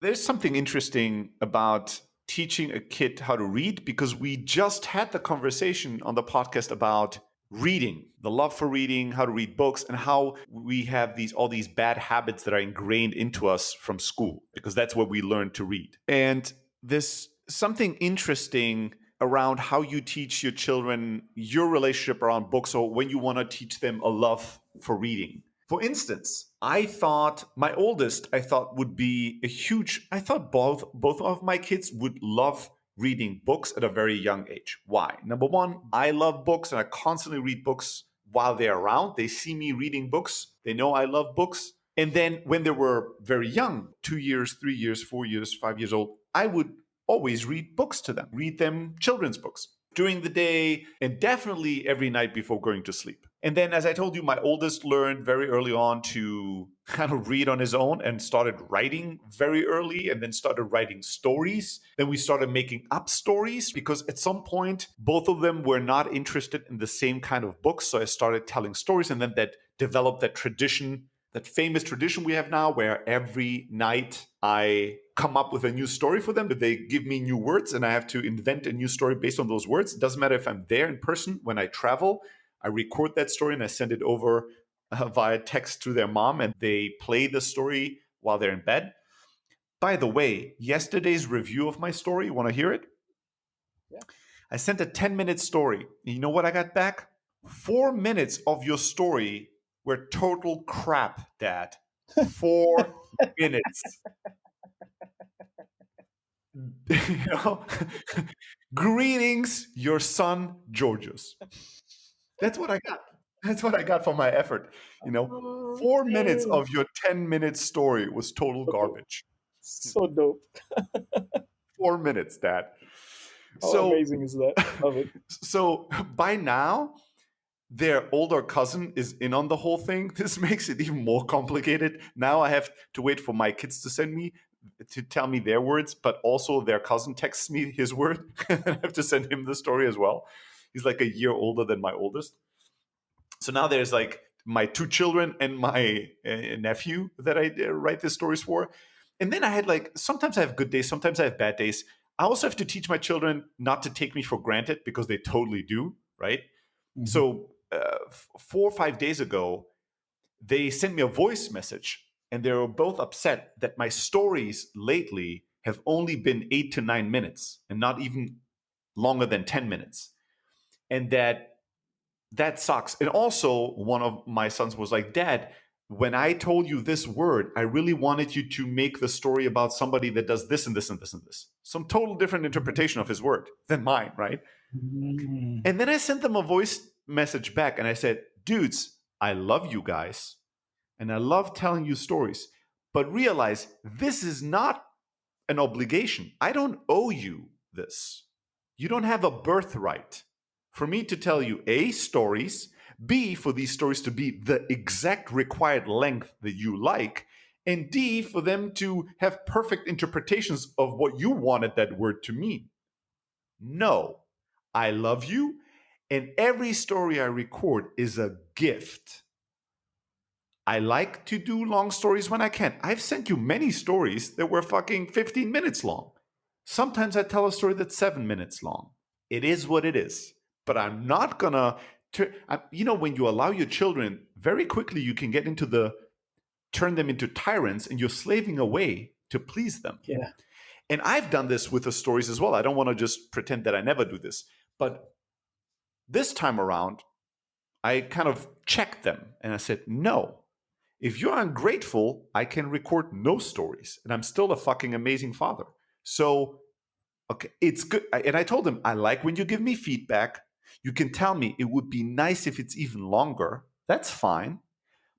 There's something interesting about teaching a kid how to read because we just had the conversation on the podcast about reading, the love for reading, how to read books, and how we have all these bad habits that are ingrained into us from school because that's where we learn to read. And there's something interesting around how you teach your children your relationship around books or when you want to teach them a love for reading. For instance, I thought my oldest, would be I thought both of my kids would love reading books at a very young age. Why? Number one, I love books and I constantly read books while they're around. They see me reading books. They know I love books. And then when they were very young, 2 years, 3 years, 4 years, 5 years old, I would always read books to them, read them children's books during the day and definitely every night before going to sleep. And then, as I told you, my oldest learned very early on to kind of read on his own and started writing very early and then started writing stories. Then we started making up stories because at some point, both of them were not interested in the same kind of books. So I started telling stories and then that developed that tradition, that famous tradition we have now where every night I come up with a new story for them, that they give me new words and I have to invent a new story based on those words. It doesn't matter if I'm there in person. When I travel, I record that story and I send it over via text to their mom and they play the story while they're in bed. By the way, yesterday's review of my story, want to hear it? Yeah. I sent a 10-minute story. And you know what I got back? 4 minutes of your story were total crap, Dad. 4 minutes. You know? Greetings, your son, Georgios. That's what I got. That's what I got for my effort. 4 minutes Okay. of your 10-minute story was total garbage. So dope. 4 minutes, Dad. How So, amazing is that? Love it. so by now, their older cousin is in on the whole thing. This makes it even more complicated. Now I have to wait for my kids to tell me their words, but also their cousin texts me his word. I have to send him the story as well. He's like a year older than my oldest. So now there's like my two children and my nephew that I write the stories for. And then I had sometimes I have good days, sometimes I have bad days. I also have to teach my children not to take me for granted because they totally do, right? Mhm. So 4 or 5 days ago, they sent me a voice message and they were both upset that my stories lately have only been 8 to 9 minutes and not even longer than 10 minutes. And that sucks. And also, one of my sons was like, Dad, when I told you this word, I really wanted you to make the story about somebody that does this and this and this and this. Some total different interpretation of his word than mine, right? Mm. And then I sent them a voice message back and I said, dudes, I love you guys and I love telling you stories, but realize this is not an obligation. I don't owe you this. You don't have a birthright for me to tell you A, stories, B, for these stories to be the exact required length that you like, and D, for them to have perfect interpretations of what you wanted that word to mean. No, I love you, and every story I record is a gift. I like to do long stories when I can. I've sent you many stories that were fucking 15 minutes long. Sometimes I tell a story that's 7 minutes long. It is what it is. But I'm not gonna, when you allow your children, very quickly you can get turn them into tyrants and you're slaving away to please them. Yeah. And I've done this with the stories as well. I don't want to just pretend that I never do this. But this time around, I kind of checked them and I said, no, if you're ungrateful, I can record no stories and I'm still a fucking amazing father. So, okay, it's good. And I told him, I like when you give me feedback. You can tell me it would be nice if it's even longer. That's fine.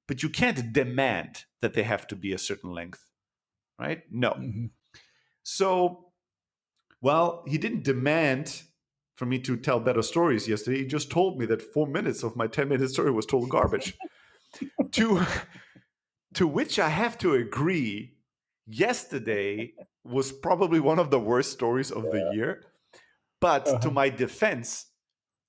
But you can't demand that they have to be a certain length, right? No. Mhm. So, well, he didn't demand for me to tell better stories yesterday. He just told me that 4 minutes of my 10-minute story was total garbage. to To which I have to agree, yesterday was probably one of the worst stories of the year. But to Uh-huh. my defense,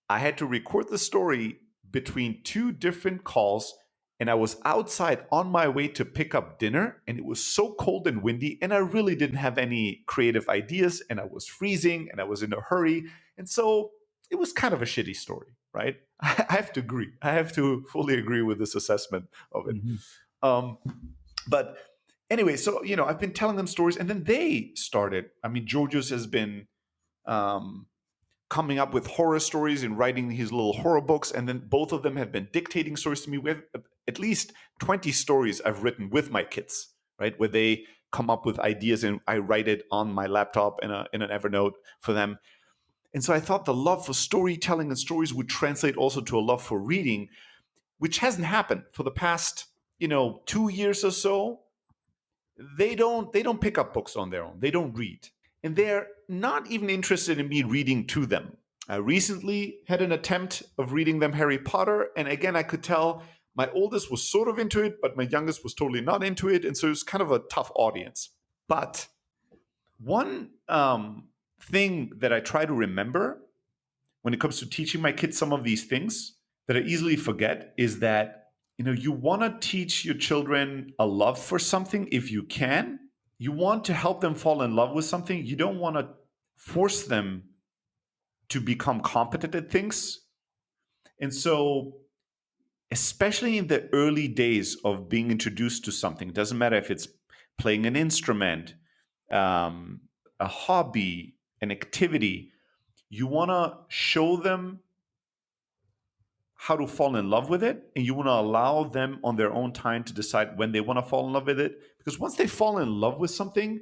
I had to record the story between two different calls, and I was outside on my way to pick up dinner, and it was so cold and windy, and I really didn't have any creative ideas, and I was freezing, and I was in a hurry. And so it was kind of a shitty story, right? I have to agree. I have to fully agree with this assessment of it. Mm-hmm. Um, but anyway, so, I've been telling them stories, and then they started. I mean, Georgios has been um, coming up with horror stories and writing his little horror books. And then both of them have been dictating stories to me. We have at least 20 stories I've written with my kids, right? Where they come up with ideas and I write it on my laptop in an Evernote for them. And so I thought the love for storytelling and stories would translate also to a love for reading, which hasn't happened for the past, 2 years or so. They don't pick up books on their own. They don't read, and they're not even interested in me reading to them. I recently had an attempt of reading them Harry Potter, and again, I could tell my oldest was sort of into it, but my youngest was totally not into it, and so it was kind of a tough audience. But one thing that I try to remember when it comes to teaching my kids some of these things that I easily forget is that you want to teach your children a love for something if you can. You want to help them fall in love with something. You don't want to force them to become competent at things. And so, especially in the early days of being introduced to something, it doesn't matter if it's playing an instrument, um, a hobby, an activity, you want to show them how to fall in love with it, and you want to allow them on their own time to decide when they want to fall in love with it. Because once they fall in love with something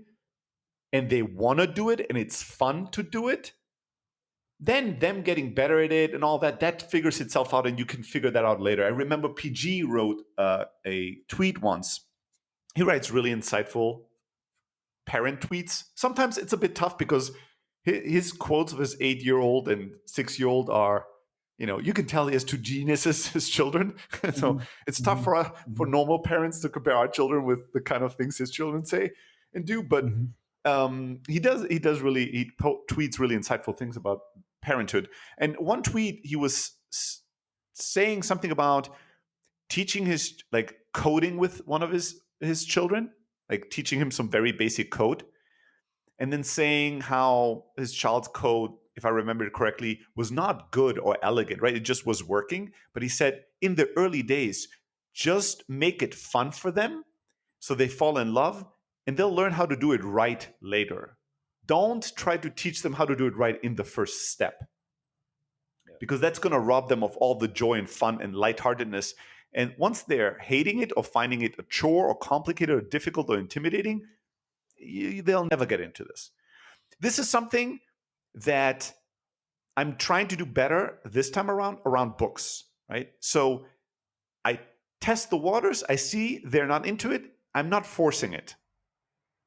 and they want to do it and it's fun to do it, then them getting better at it and all that figures itself out, and you can figure that out later. I remember PG wrote a tweet once. He writes really insightful parent tweets. Sometimes it's a bit tough because his quotes of his 8-year-old and 6-year-old are, you can tell he has two geniuses, his children. So Mm-hmm. it's tough Mm-hmm. for normal parents to compare our children with the kind of things his children say and do. But Mm-hmm. he tweets really insightful things about parenthood. And one tweet he was saying something about teaching his like coding with one of his children, like teaching him some very basic code, and then saying how his child's code, if I remember it correctly, was not good or elegant, right? It just was working. But he said in the early days, just make it fun for them so they fall in love, and they'll learn how to do it right later. Don't try to teach them how to do it right in the first step, because that's going to rob them of all the joy and fun and lightheartedness. And once they're hating it or finding it a chore or complicated or difficult or intimidating, they'll never get into this. This is something that I'm trying to do better this time around books, right? So I test the waters. I see they're not into it. I'm not forcing it,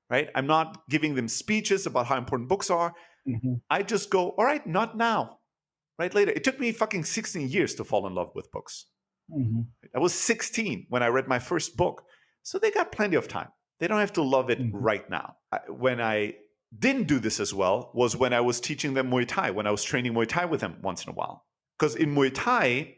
right? I'm not giving them speeches about how important books are. Mm-hmm. I just go, all right, not now, right? Later. It took me fucking 16 years to fall in love with books. Mm-hmm. I was 16 when I read my first book. So they got plenty of time. They don't have to love it Mm-hmm. right now. When I didn't do this as well was when I was teaching them Muay Thai, when I was training Muay Thai with them once in a while. Because in Muay Thai,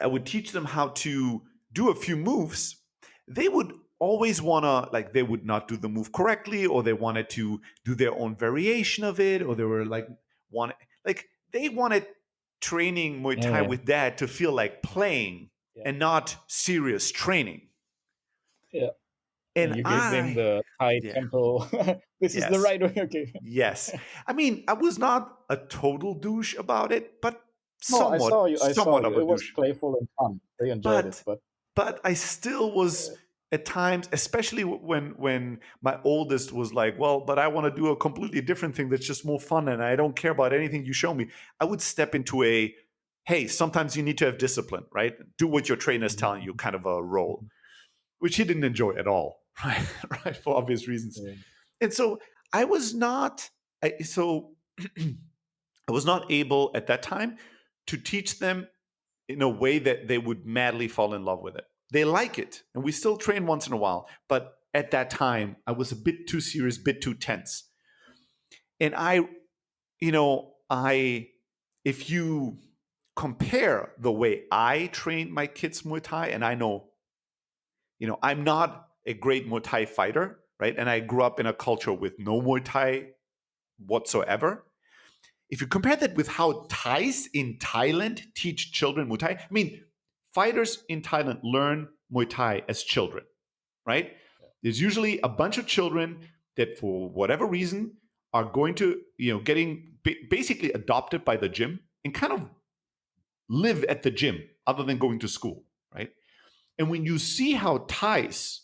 I would teach them how to do a few moves. They would always want to, like, they would not do the move correctly, or they wanted to do their own variation of it, or they were they wanted training Muay Thai Yeah. with dad to feel like playing Yeah. and not serious training. Yeah. And And you gave them I, the Thai yeah, temple. This is the yes, right way. Okay. yes. I mean, I was not a total douche about it, but No, I somewhat, saw you. I saw somewhat you. of a It was douche. playful and fun. They enjoyed it, But but but I still was at times, especially when my oldest was like, well, but I want to do a completely different thing that's just more fun, and I don't care about anything you show me. I would step into a, hey, sometimes you need to have discipline, right? Do what your trainer is telling Mhm. you, kind of a role, Mhm. which he didn't enjoy at all, right? Right, for obvious reasons. Yeah. And so I was not, so I was not able at that time to teach them in a way that they would madly fall in love with it. They like it, and we still train once in a while. But at that time, I was a bit too serious, bit too tense. And if you compare the way I train my kids Muay Thai, and I know I'm not a great Muay Thai fighter, right? And I grew up in a culture with no Muay Thai whatsoever. If you compare that with how Thais in Thailand teach children Muay Thai, I mean, fighters in Thailand learn Muay Thai as children, right? There's usually a bunch of children that, for whatever reason, are going to, getting basically adopted by the gym and kind of live at the gym other than going to school, right? And when you see how Thais,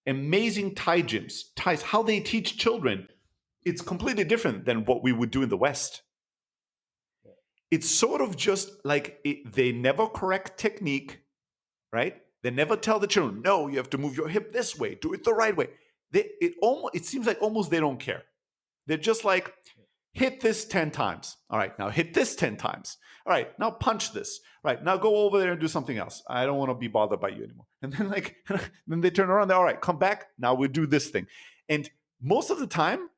amazing Thai gyms, Thais, how they teach children, it's completely different than what we would do in the West. It's sort of just like they never correct technique, right? They never tell the children, no, you have to move your hip this way, do it the right way. It seems like almost they don't care. They're just like, hit this 10 times. All right, now hit this 10 times. All right, now punch this. All right, now go over there and do something else. I don't want to be bothered by you anymore. And then then they turn around, all right, come back. Now we do this thing. And most of the time,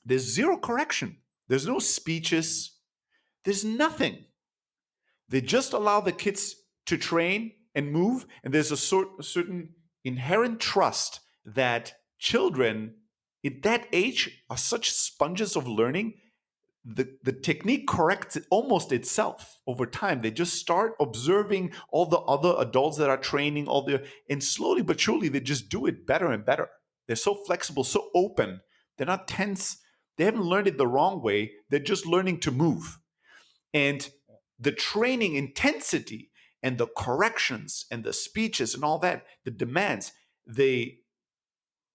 there's zero correction. There's no speeches. There's nothing. They just allow the kids to train and move. And there's a certain inherent trust that children at that age are such sponges of learning. The technique corrects it almost itself over time. They just start observing all the other adults that are training, and slowly but surely they just do it better and better. They're so flexible, so open. They're not tense. They haven't learned it the wrong way. They're just learning to move. And the training intensity and the corrections and the speeches and all that, the demands, they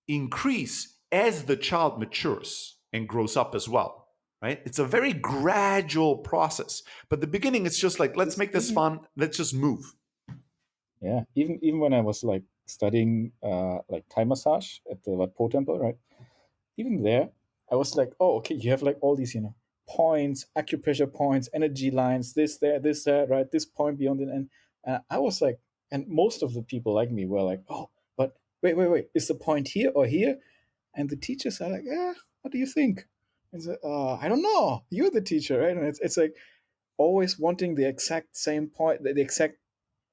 increase as the child matures and grows up as well, right? It's a very gradual process. But the beginning, it's just like, let's make this fun. Let's just move. Yeah, even when I was like studying like Thai massage at the Wat Po temple, right? Even there, I was like, oh, okay, you have like all these, points, acupressure points, energy lines, this, there, right? This point beyond it. And I was like, and most of the people like me were like, oh, but wait, is the point here or here? And the teachers are like, yeah, what do you think? And so, I don't know. You're the teacher, right? And it's like always wanting the exact same point, the exact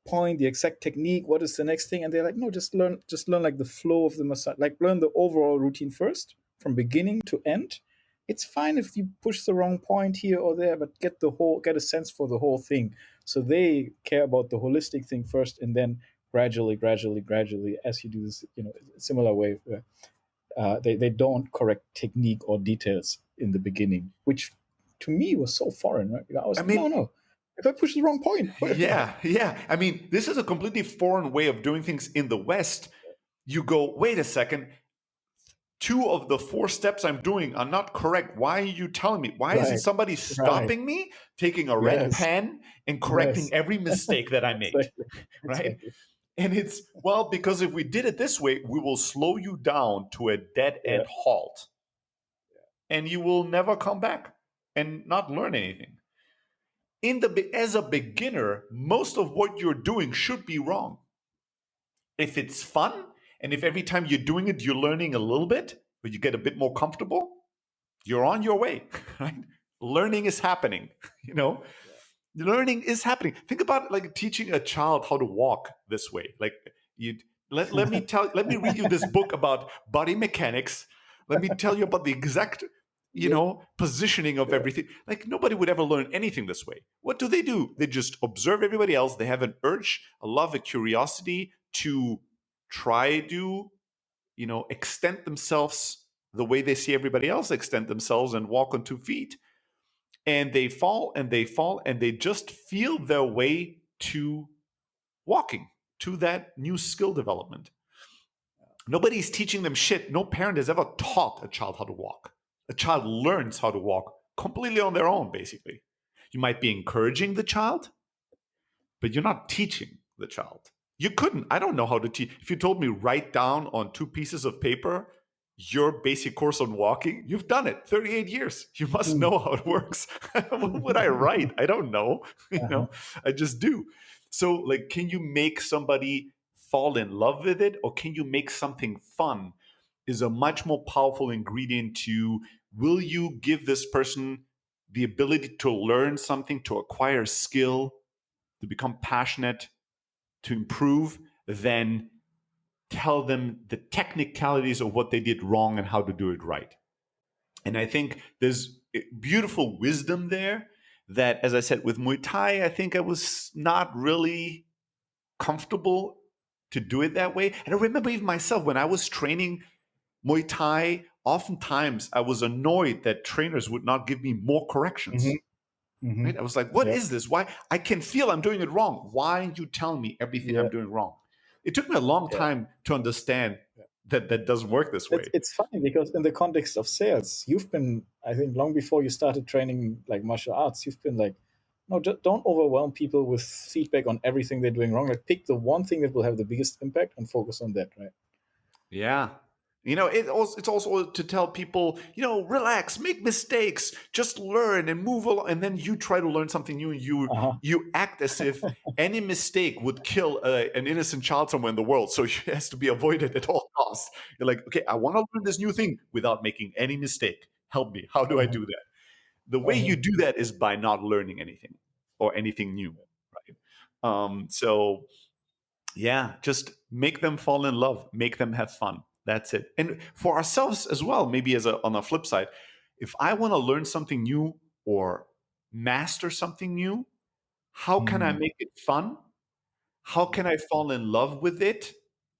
point, the exact technique. What is the next thing? And they're like, no, just learn like the flow of the massage, like learn the overall routine first from beginning to end. It's fine if you push the wrong point here or there, but get a sense for the whole thing. So they care about the holistic thing first, and then gradually, as you do this, similar way, they don't correct technique or details in the beginning, which to me was so foreign. Right? I was like, no. If I push the wrong point. Yeah. I mean, this is a completely foreign way of doing things in the West. You go, wait a second. 2 of the 4 steps I'm doing are not correct. Why are you telling me? Why isn't somebody stopping me, taking a red pen and correcting every mistake that I made? Right? Exactly. And it's, well, because if we did it this way, we will slow you down to a dead end halt. And you will never come back and not learn anything. As a beginner, most of what you're doing should be wrong. If it's fun, and if every time you're doing it, you're learning a little bit, but you get a bit more comfortable, you're on your way, right? Learning is happening, Learning is happening. Think about like teaching a child how to walk this way. Like let me read you this book about body mechanics. Let me tell you about the exact positioning of everything. Like nobody would ever learn anything this way. What do? They just observe everybody else. They have an urge, a love, a curiosity to try to, extend themselves the way they see everybody else extend themselves and walk on 2 feet. And they fall and they fall and they just feel their way to walking, to that new skill development. Nobody's teaching them shit. No parent has ever taught a child how to walk. A child learns how to walk completely on their own, basically. You might be encouraging the child, but you're not teaching the child. You couldn't. I don't know how to teach. If you told me write down on 2 pieces of paper your basic course on walking, you've done it 38 years. You must know how it works. What would I write? I don't know. I just do. So, like, can you make somebody fall in love with it, or can you make something fun? Is a much more powerful ingredient to, will you give this person the ability to learn something, to acquire skill, to become passionate, to improve, than tell them the technicalities of what they did wrong and how to do it right. And I think there's beautiful wisdom there that, as I said, with Muay Thai, I think I was not really comfortable to do it that way. And I remember even myself when I was training Muay Thai, oftentimes I was annoyed that trainers would not give me more Mm-hmm. corrections. Mm-hmm. Right? I was like, what Yeah. is this? Why? I can feel I'm doing it wrong. Why aren't you telling me everything Yeah. I'm doing wrong? It took me a long Yeah. time to understand Yeah. that that doesn't work this way. It's funny because in the context of sales, you've been, I think, long before you started training like martial arts, you've been like, no, just don't overwhelm people with feedback on everything they're doing wrong. Like pick the one thing that will have the biggest impact and focus on that, right? Yeah. It's also to tell people, relax, make mistakes, just learn and move along. And then you try to learn something new, and Uh-huh. you act as if any mistake would kill an innocent child somewhere in the world. So it has to be avoided at all costs. You're like, okay, I want to learn this new thing without making any mistake. Help me. How do I Uh-huh. do that? The way Uh-huh. you do that is by not learning anything or anything new, right? So yeah, just make them fall in love, make them have fun. That's it. And for ourselves as well, maybe on a flip side, if I want to learn something new or master something new, how can I Mm, make it fun? How can I fall in love with it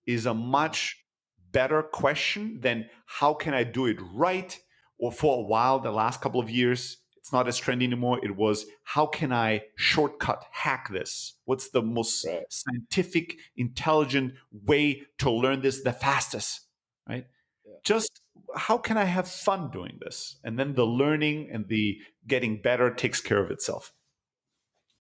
is a much better question than how can I do it right? Or for a while, the last couple of years, it's not as trendy anymore. It was how can I shortcut hack this? What's the most right. scientific, intelligent way to learn this the fastest? Right? Yeah. Just how can I have fun doing this? And then the learning and the getting better takes care of itself.